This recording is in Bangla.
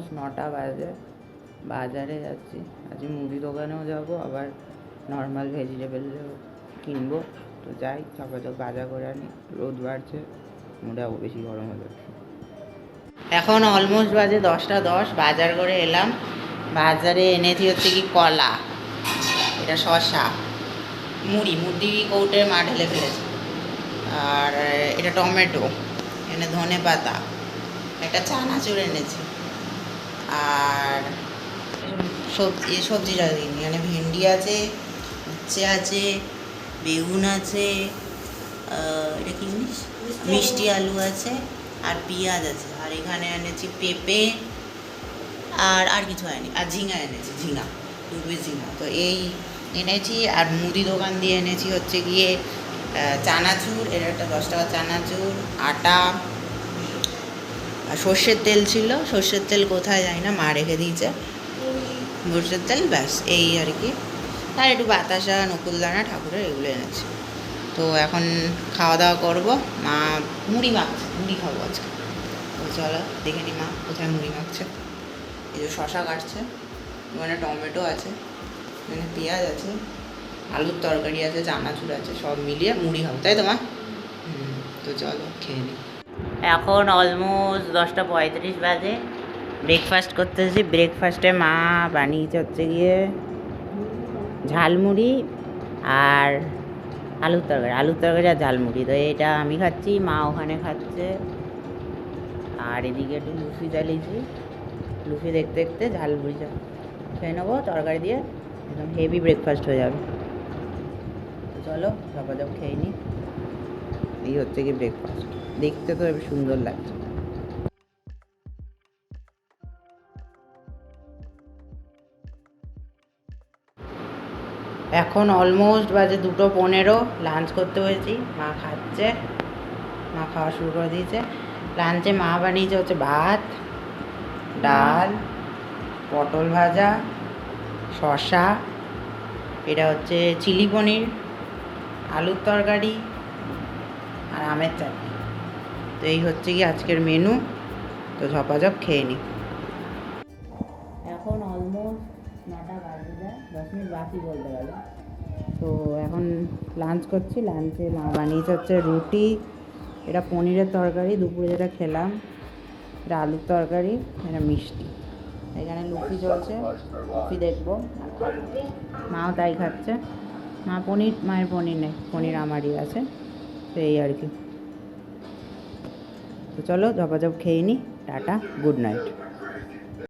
অলমোস্ট 9টা বাজে, বাজারে যাচ্ছি। আজকে মুদি দোকানেও যাবো, আবার নর্মাল ভেজিটেবলও কিনবো। তো যাই, চপাচপ বাজার করে আনি, রোদ বাড়ছে, মোটাও বেশি গরম হয়ে যাচ্ছে। এখন অলমোস্ট বাজে 10টা 10, বাজার করে এলাম। বাজারে এনেছি হচ্ছে কি কলা, এটা শসা, মুড়ি কৌটে মা ঢেলে ফেলেছে, আর এটা টমেটো, এনে ধনে পাতা, একটা চানাচুর এনেছি, আর সবজি দিইনি, এখানে ভেন্ডি আছে, উচ্ছে আছে, বেগুন আছে, এটা কি জিনিস, মিষ্টি আলু আছে, আর পেঁয়াজ আছে, আর এখানে এনেছি পেঁপে, আর কিছু হয়নি, আর ঝিঙা এনেছি, দু পিস ঝিঙা। তো এই এনেছি। আর মুদি দোকান দিয়ে এনেছি হচ্ছে গিয়ে চানাচুর, এর একটা 10 টাকা চানাচুর, আটা, আর সর্ষের তেল ছিল, সর্ষের তেল কোথায় যায় না, মা রেখে দিয়েছে সর্ষের তেল, ব্যাস এই আর কি। আর একটু বাতাসা, নকুলদানা, ঠাকুরের এগুলো এনেছি। তো এখন খাওয়া দাওয়া করবো। মা মুড়ি মাখছে, মুড়ি খাবো আজকে। তো চলো দেখে নি মা কোথায় মুড়ি মাখছে। এই যে শশা কাটছে, এখানে টমেটো আছে, এখানে পেঁয়াজ আছে, আলুর তরকারি আছে, চানাচুর আছে, সব মিলিয়ে মুড়ি খাবো, তাই তো মা? তো চলো খেয়ে নিই। এখন অলমোস্ট 10টা 35 বাজে, ব্রেকফাস্ট করতেছি। ব্রেকফাস্টে মা বানিয়েছে হচ্ছে গিয়ে ঝালমুড়ি আর আলুর তরকারি আর ঝালমুড়ি। তো এটা আমি খাচ্ছি, মা ওখানে খাচ্ছে। আর এদিকে একটু লুচি জ্বালিয়েছি, লুচি দেখতে দেখতে ঝালমুড়ি খেয়ে নেবো তরকারি দিয়ে, একদম হেভি ব্রেকফাস্ট হয়ে যাবে। তো চলো সকাল খেয়ে নিই। এই হচ্ছে কি ব্রেকফাস্ট, দেখতে তো সুন্দর লাগছে। এখন অলমোস্ট বাজে 2:15, লাঞ্চ করতে হয়েছি। মা খাচ্ছে, মা খাওয়া শুরু করে দিয়েছে। লাঞ্চে মা বানিয়েছে হচ্ছে ভাত, ডাল, পটল ভাজা, শসা, এটা হচ্ছে চিলি পনির, আলুর তরকারি, আর আমের চাটনি। তো এই হচ্ছে কি আজকের মেনু। তো ঝপাঝপ খেয়ে নিই। এখন অলমোস্ট 9টা বাজে যায়, 10 মিনিট বাকি বলতে গেলে। তো এখন লাঞ্চ করছি। লাঞ্চে মা বানিয়েছে হচ্ছে রুটি, এটা পনিরের তরকারি, দুপুরে যেটা খেলাম এটা আলুর তরকারি, এটা মিষ্টি। এখানে লুচি চলছে, লুচি দেখবো, মাও তাই খাচ্ছে। মায়ের পনির নেই, পনির আমারই আছে। তো এই আর কি। তো চলো ঝপাঝপ খেয়ে নিই। Tata, good night.